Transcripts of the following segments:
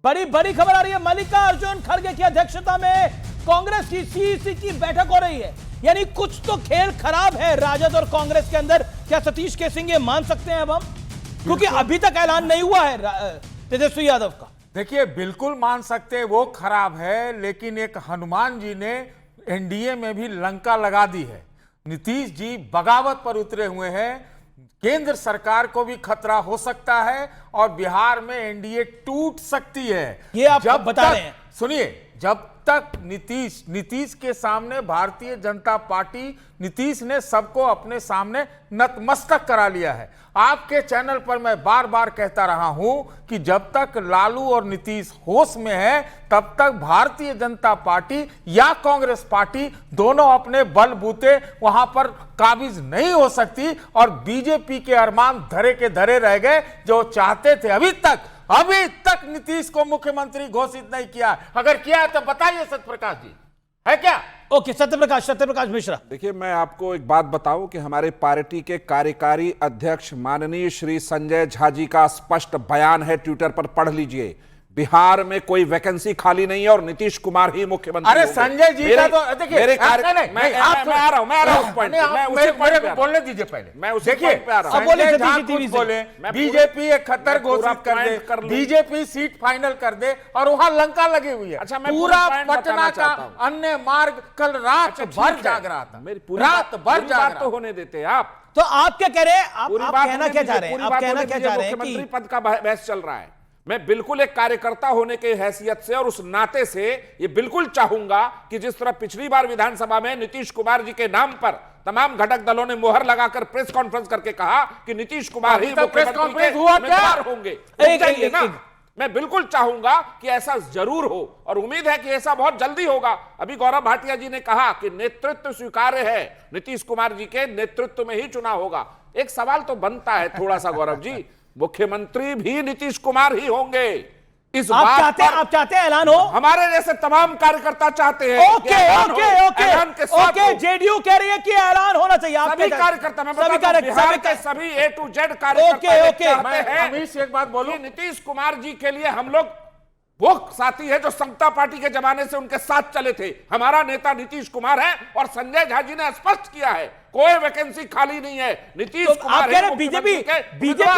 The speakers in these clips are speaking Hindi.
बड़ी बड़ी खबर आ रही है। मल्लिकार्जुन खड़गे की अध्यक्षता में कांग्रेस की सीईसी की बैठक हो रही है। यानी कुछ तो खेल खराब है राजद और कांग्रेस के अंदर। क्या सतीश के सिंह ये मान सकते हैं अब हम, क्योंकि अभी तक ऐलान नहीं हुआ है तेजस्वी यादव का। देखिए, बिल्कुल मान सकते हैं वो खराब है, लेकिन एक हनुमान जी ने एनडीए में भी लंका लगा दी है। नीतीश जी बगावत पर उतरे हुए हैं। केंद्र सरकार को भी खतरा हो सकता है और बिहार में एनडीए टूट सकती है। ये आप जब बता रहे हैं, सुनिए, जब तक नीतीश के सामने भारतीय जनता पार्टी, नीतीश ने सबको अपने सामने नतमस्तक करा लिया है। आपके चैनल पर मैं बार बार कहता रहा हूं कि जब तक लालू और नीतीश होश में है तब तक भारतीय जनता पार्टी या कांग्रेस पार्टी दोनों अपने बलबूते वहां पर काबिज नहीं हो सकती। और बीजेपी के अरमान धरे के धरे रह गए जो चाहते थे। अभी तक नीतीश को मुख्यमंत्री घोषित नहीं किया। अगर किया है तो बताइए सत्यप्रकाश जी, है क्या? ओके, सत्यप्रकाश मिश्रा। देखिए, मैं आपको एक बात बताऊं कि हमारे पार्टी के कार्यकारी अध्यक्ष माननीय श्री संजय झा जी का स्पष्ट बयान है, ट्विटर पर पढ़ लीजिए। बिहार में कोई वैकेंसी खाली नहीं है और नीतीश कुमार ही मुख्यमंत्री। अरे संजय जी का तो देखिए, मेरे मैं आ रहा हूं उस पॉइंट पे। मैं उसी पॉइंट पे बोलने दीजिए पहले। मैं उसी पॉइंट पे आ रहा हूं। संजय झा खुद बोले बीजेपी एक खतर घोषित कर दे, बीजेपी सीट फाइनल कर दे और वहां लंका लगी हुई है। अच्छा, मैं पूरा पटना का अन्य मार्ग कल रात भर जाग रहा था। रात भर जाग तो होने देते आप। तो आप क्या कह रहे हैं? आप कहना क्या चाह रहे हैं? आप कहना क्या चाह रहे हैं? मुख्यमंत्री पद का बहस चल रहा है। मैं बिल्कुल एक कार्यकर्ता होने के हैसियत से और उस नाते से ये बिल्कुल चाहूंगा कि जिस तरह पिछली बार विधानसभा में नीतीश कुमार जी के नाम पर तमाम घटक दलों ने मुहर लगाकर प्रेस कॉन्फ्रेंस करके कहा कि नीतीश कुमार ही मुख्यमंत्री के उम्मीदवार होंगे, मैं बिल्कुल चाहूंगा कि ऐसा जरूर हो और उम्मीद है कि ऐसा बहुत जल्दी होगा। अभी गौरव भाटिया जी ने कहा कि नेतृत्व स्वीकार्य है, नीतीश कुमार जी के नेतृत्व में ही चुनाव होगा। एक सवाल तो बनता है थोड़ा सा, गौरव जी, मुख्यमंत्री भी नीतीश कुमार ही होंगे इस बात पर आप चाहते हैं ऐलान हो? हमारे जैसे तमाम कार्यकर्ता चाहते हैं। ओके, जेडीयू कह रही है कि ऐलान होना चाहिए। सभी कार्यकर्ता, मैं बिहार के सभी A to Z कार्यकर्ता चाहते हैं। हमें एक बात बोलूं, नीतीश कुमार जी के लिए हम लोग वो साथी है जो समता पार्टी के जमाने से उनके साथ चले थे। हमारा नेता नीतीश कुमार है और संजय झा जी ने स्पष्ट किया है कोई वैकेंसी खाली नहीं है। नीतीश कुमार बीजेपी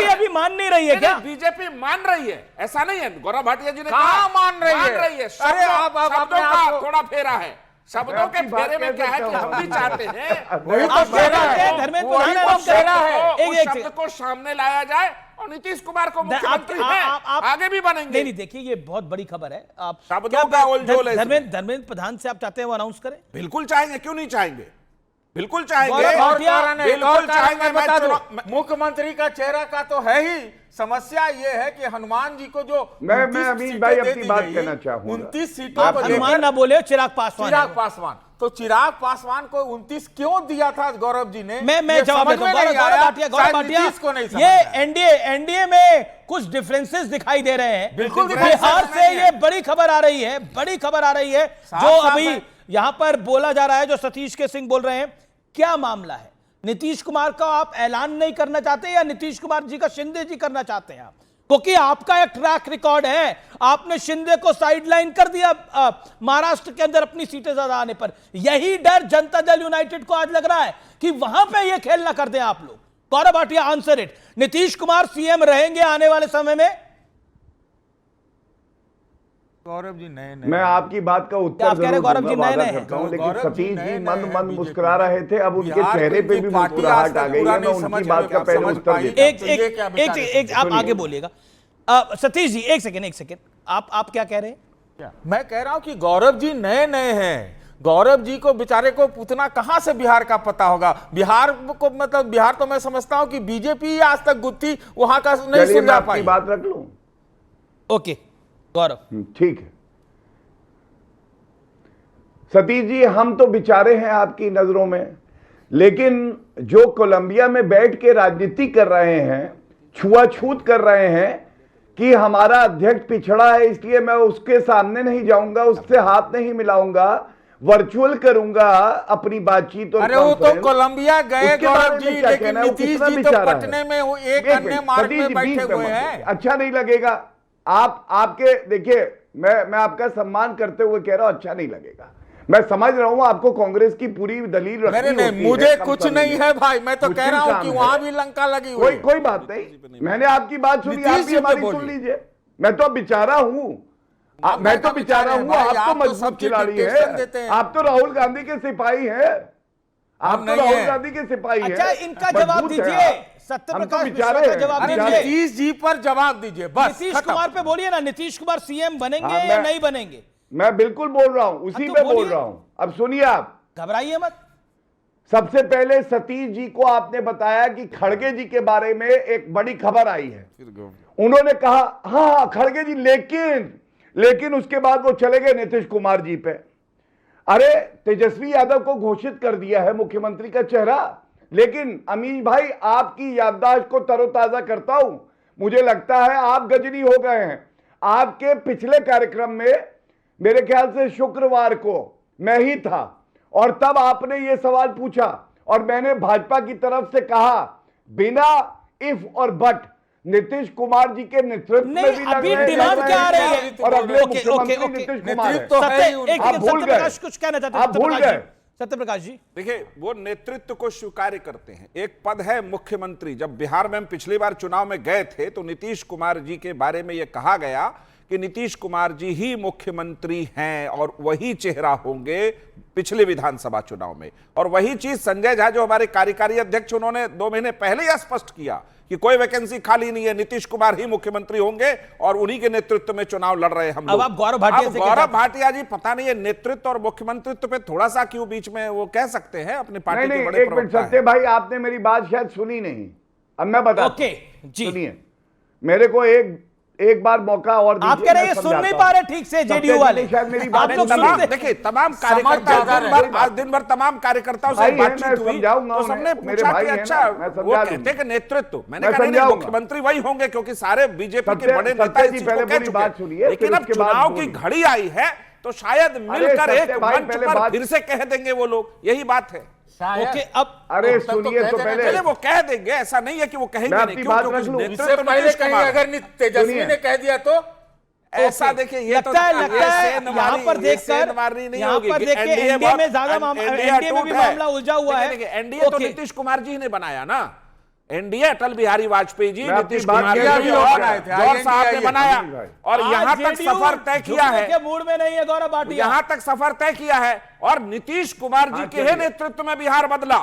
अभी मान नहीं रही है क्या? बीजेपी मान रही है, ऐसा नहीं है। गौरव भाटिया जी ने कहा मान रही है। शब्दों का थोड़ा फेरा है। शब्दों के फेरे में क्या है कि हम भी चाहते हैं वही तो फेरा है, धर्मेंद्र शब्द को सामने लाया जाए और नीतीश कुमार को मुख्यमंत्री है, आगे भी बनेंगे। नहीं, देखिए ये बहुत बड़ी खबर है। आप शब्दों का उलझोल है। धर्मेंद्र प्रधान से आप चाहते हैं वो अनाउंस करें? बिल्कुल चाहेंगे, क्यों नहीं चाहेंगे, बिल्कुल चाहेंगे। बिल्कुल चाहेंगे। बता दो, मुख्यमंत्री का चेहरा का तो है ही। समस्या ये है कि हनुमान जी को जो मैं अमीन भाई अपनी बात कहना चाहूंगा। 29 सीटों को हनुमान ना बोले, चिराग पासवान। तो चिराग पासवान को 29 क्यों दिया था गौरव जी ने? मैं जवाब देता हूं। गौरव भाटिया को नहीं समझ ये एनडीए में कुछ डिफरेंसेस दिखाई दे रहे हैं। बिल्कुल बिहार से ये बड़ी खबर आ रही है, जो अभी यहां पर बोला जा रहा है, जो सतीश के सिंह बोल रहे हैं। क्या मामला है? नीतीश कुमार का आप ऐलान नहीं करना चाहते या नीतीश कुमार जी का शिंदे जी करना चाहते हैं आप? क्योंकि आपका एक ट्रैक रिकॉर्ड है, आपने शिंदे को साइडलाइन कर दिया महाराष्ट्र के अंदर अपनी सीटें ज्यादा आने पर। यही डर जनता दल यूनाइटेड को आज लग रहा है कि वहां पे ये खेल ना कर दें आप लोग। Gaurav Bhatia, answer it. Nitish Kumar CM रहेंगे आने वाले समय में? गौरव जी नहीं, मैं आपकी बात का उत्तर आप कह रहे गौरव जी नए करता हूं, लेकिन सतीश जी मंद मुस्कुरा रहे थे, अब उनके चेहरे पे भी मुस्कुराहट आ गई है। मैं उनकी बात का पहले उत्तर देता हूं। एक आप आगे बोलिएगा। सतीश जी एक सेकेंड, आप क्या कह रहे हैं? मैं कह रहा हूं कि गौरव जी नए हैं। गौरव जी को बेचारे को उतना कहां से बिहार का पता होगा? बिहार को मतलब बिहार तो मैं समझता हूं कि बीजेपी आज तक गुत्थी वहां का नहीं सुलझा पाई। बात रख लूं? ओके गौरव, ठीक है। सतीश जी, हम तो बेचारे हैं आपकी नजरों में, लेकिन जो कोलंबिया में बैठ के राजनीति कर रहे हैं, छुआछूत कर रहे हैं कि हमारा अध्यक्ष पिछड़ा है इसलिए मैं उसके सामने नहीं जाऊंगा, उससे हाथ नहीं मिलाऊंगा, वर्चुअल करूंगा अपनी बातचीत। अरे वो तो कोलंबिया गए गौरव जी, लेकिन नीतीश जी तो पटने में एक अन्य मार्ग में बैठे हुए हैं। अच्छा नहीं लगेगा? आपके देखिए, मैं आपका सम्मान करते हुए कह रहा हूं, अच्छा नहीं लगेगा। मैं समझ रहा हूं आपको कांग्रेस की पूरी दलील रखनी मेरे नहीं, होती मुझे है, कुछ नहीं है भाई, मैं तो कह रहा हूं कि मुश्किल वहां काम भी लंका लगी हुई है। कोई बात नहीं, मैंने आपकी बात सुनी, नीतीश आप जी भी पे हमारी बोलिए। सुन लीजिए। मैं तो बेचारा हूं, मैं तो बेचारा हूं, भाई, आप आप तो तो मजबूत सबकी खिलाड़ी डिक्टेशन देते है। हैं। आप तो राहुल गांधी के सिपाही हैं, आप तो नहीं राहुल हैं। गांधी के सिपाही हैं। अच्छा, इनका जवाब मजबूत है दीजिए, आप। सत्य हम तो प्रकाश बेचारे मिश्रा का हैं, जवाब अरे दीजिए। नीतीश जी पर जवाब दीजिए, बस नीतीश खत्म। कुमार पे बोलिए ना, नीतीश कुमार सीएम बनेंगे हाँ, या नहीं बनेंगे? मैं बिल्कुल बोल रहा हूं, उसी तो पे बोल बोलिए। रहा हूं। अब सुनिए, आप घबराइए मत। सबसे पहले सतीश जी को आपने बताया कि खड़गे जी के बारे में एक बड़ी खबर आई है। उन्होंने कहा हाँ खड़गे जी, लेकिन उसके बाद वो चले गए नीतीश कुमार जी पे। अरे तेजस्वी यादव को घोषित कर दिया है मुख्यमंत्री का चेहरा, लेकिन अमीश भाई आपकी याददाश्त को तरोताजा करता हूं, मुझे लगता है आप गजनी हो गए हैं। आपके पिछले कार्यक्रम में मेरे ख्याल से शुक्रवार को मैं ही था, और तब आपने ये सवाल पूछा और मैंने भाजपा की तरफ से कहा बिना इफ और बट नीतीश कुमार जी के नेतृत्व में भी लग अभी रहे हैं, डिमांड क्या आ रही है? और अगले ओके, मुख्यमंत्री ओके, ओके। नीतीश कुमार है। नेतृत्व तो है ही सत्य, उनका। एक आप मिनट, भूल सत्य गए। प्रकाश कुछ कहना चाहते हैं? आप भूल सत्य प्रकाश गए। जी, सत्य प्रकाश जी। देखिए, वो नेतृत्व को स्वीकार करते हैं। एक पद है मुख्यमंत्री। जब बिहार में हम पिछली बार चुनाव में गए थे तो नीतीश कुमार जी के बारे में यह कहा गया कि नीतीश कुमार जी ही मुख्यमंत्री हैं और वही चेहरा होंगे पिछले विधानसभा चुनाव में। और वही चीज संजय झा जो हमारे कार्यकारी अध्यक्ष, उन्होंने 2 महीने पहले ही स्पष्ट किया कि कोई वैकेंसी खाली नहीं है, नीतीश कुमार ही मुख्यमंत्री होंगे और उन्हीं के नेतृत्व में चुनाव लड़ रहे हैं हम लोग। अब आप गौरव भाटिया से गौरव भाटिया जी, पता नहीं है नेतृत्व और मुख्यमंत्रित्व पे थोड़ा सा क्यों बीच में वो कह सकते हैं, अपनी पार्टी के बड़े एक मिनट प्रवक्ता सत्य हैं। भाई, आपने मेरी बात शायद सुनी नहीं। अब मैं बता, ओके जी, सुनिए, मेरे को एक बार मौका और दीजिए। आप कह रहे हैं मैं ये सुन नहीं समझाता पा हूं। रहे ठीक से जेडीयू सत्य वाले। जी ने शायद मेरी आप बात लोग सुनी तमाम सुनते देखिए, तमाम समझ ज्यादा कार्यकर्ता रहे। आज दिन भर तमाम कार्यकर्ताओं से भाई है, बातचीत मैं हुई समझाऊंगा तो उन्हें, सबने मेरे पूछा भाई कि हैं अच्छा ना, मैं वो समझा कहते दूंगा। हैं कि नेतृत्व, मैंने मैं कहा नहीं समझाऊंगा। मुख्यमंत्री वही होंगे क्योंकि सारे बीजेपी के सत्य- बड़े नेता सत्य इस जी, चीज पहले को कह पूरी चुके बात हैं। सुनिए, लेकिन फिर अब उसके बाद चुनाव की बोलिए। घड़ी आई है तो शायद मिलकर सत्य एक भाई, मंच पहले पर बात- फिर से कह देंगे वो लोग, यही बात है। ओके, अब अरे तब तो सुनिए कह तो देना पहले चलिए वो कह देंगे, ऐसा नहीं है कि वो कहेंगे मैं नहीं, अपनी क्यों? बात क्योंकि रख लूं। नेतृत्व इससे तो पहले नीतीश कहीं कुमार है। अगर तेजस्वी सुनिए। ने कह दिया तो ऐसा देखिए, ये तो लगता है यहाँ पर देखकर नहीं यहाँ होगी पर कि देखिए एनडीए बहुत- में ज्यादा एनडीए में भी अटूट है। मामला उलझा हुआ है। देखिए, एनडीए तो ओके। नीतीश कुमार जी ने बनाया ना। एनडीए अटल बिहारी वाजपेयी जी, मैं अपनी नीतीश बात कुमार किया जी भी और बनाए थे, जौहर साहब ने INDIA बनाया भाई। और यहाँ तक जेडीयू सफर तय किया झुकने है, के मूड में नहीं है गौरव भाटिया। यहां तक सफर तय किया है और नीतीश कुमार जी के ही नेतृत्व में बिहार बदला।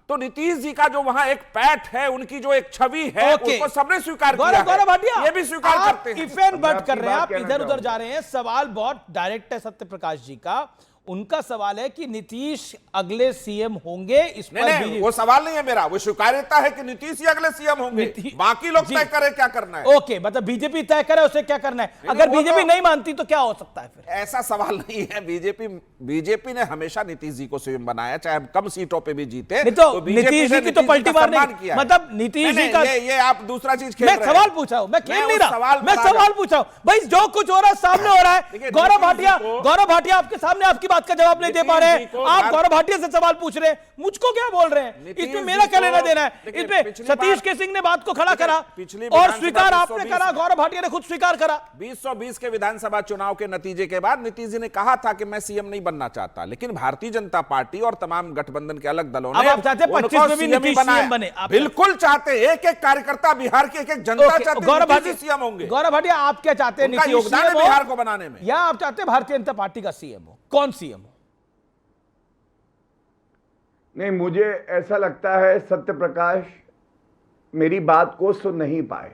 तो नीतीश जी का जो वहां एक पैठ है, उनकी जो एक छवि है, ओके। उसको सबने स्वीकार किया गौरव भाटिया, है। ये भी स्वीकार आप करते हैं। इफ एंड बट आपकी कर रहे हैं, बात आप कहना इधर उधर चाहूंगा। जा रहे हैं। सवाल बहुत डायरेक्ट है सत्य प्रकाश जी का। उनका सवाल है कि नीतीश अगले सीएम होंगे, इस पर नहीं, बीजेपी- वो सवाल नहीं है मेरा, वो स्वीकार्यता है कि नीतीश ही अगले सीएम होंगे, बाकी लोग जी। तय करें क्या करना है। ओके, मतलब बीजेपी तय करे उसे क्या करना है। अगर वो बीजेपी तो- नहीं मानती तो क्या हो सकता है फिर? ऐसा सवाल नहीं है। बीजेपी ने हमेशा नीतीश जी को सीएम बनाया, चाहे हम कम सीटों पे भी जीते। नहीं तो बीजेपी नीतीश ने जी की तो नीतीश पलटी का मारने सम्मान की- किया है। मतलब नीतीश जी नहीं, का- ये आप दूसरा चीज खेल मैं रहे हैं। सवाल पूछा हूं, मैं खेल मैं नहीं उस रहा, सवाल मैं पर आ सवाल रहा पूछा हूं भाई। जो कुछ हो रहा है सामने हो रहा है। देखिए, गौरव नीतीश भाटिया, जी को- गौरव भाटिया आपके सामने आपकी बात का जवाब नहीं दे पा रहे नीतीश जी हैं। को आप भारत- गौरव भाटिया से सवाल पूछ रहे हैं, मुझको क्या बोल रहे हैं? नीतीश इसमें जी मेरा क्या को- लेना देना है? देखिए, इसमें पिछली सतीश बार- के सिंह ने बात को खड़ा देखिए, करा पिछली और विधानसभा स्वीकार आपने 220 करा, गौरव भाटिया ने खुद स्वीकार करा। 2020 के विधानसभा चुनाव के नतीजे के बाद नीतीश जी ने कहा था कि मैं सीएम नहीं बनना चाहता, लेकिन भारतीय जनता पार्टी और तमाम गठबंधन के अलग दलों अब ने आप चाहते हैं 25 उनको में भी CM ही नीतीश बनाया। CM बने। आप- बिल्कुल चाहते, एक एक कार्यकर्ता बिहार के, एक एक जनता ओके, चाहते गौरव नीतीश भाटिया जी सीएम होंगे। गौरव भाटिया आप क्या चाहते हैं? उनका नीतीश योगदान है CM हो बिहार को बनाने में। या आप चाहते हैं भारतीय जनता पार्टी का सीएम हो? कौन सीएम हो? नहीं, मुझे ऐसा लगता है सत्य प्रकाश मेरी बात को सुन नहीं पाए।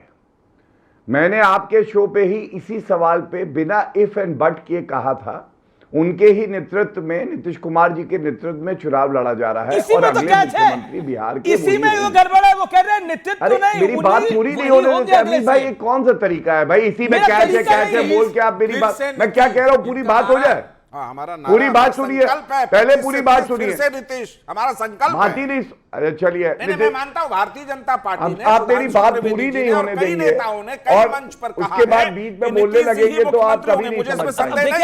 मैंने आपके शो पे ही इसी सवाल पे बिना इफ एंड बट किए कहा था, उनके ही नेतृत्व में, नीतीश कुमार जी के नेतृत्व में चुनाव लड़ा जा रहा है इसी और में तो अगले कैच है, मुख्यमंत्री बिहार के इसी वही में वो होंगे। गड़बड़ है। वो कह रहे हैं नेतृत्व अरे नहीं, मेरी बात पूरी नहीं होने देते अमित भाई, ये कौन सा तरीका है भाई? इसी में मेरा कैच है, तरीका कैच है नहीं, बोल के आप मेरी फिर बात, से मैं क्या कह रहा हूं पूरी बात हो जाए। हाँ, हमारा नारा, पूरी बात हमारा सुनिए, संकल्प है, पहले 25 पूरी से बात 30 सुनिए। फिर से नीतीश हमारा संकल्प भाटी है। नहीं, अरे चलिए नहीं, मैं मानता हूं भारतीय जनता पार्टी ने, आप मेरी सुधांशु बात त्रिवेदी पूरी जी नहीं ने और होने कई देंगे नेताओं ने कई और मंच पर कहा उसके बाद है बीच में कि बोलने नीतीश जी ही लगेंगे तो आप मुख्यमंत्री कभी होंगे। नहीं मुझे इसमें समझ पाएंगे। संदेह नहीं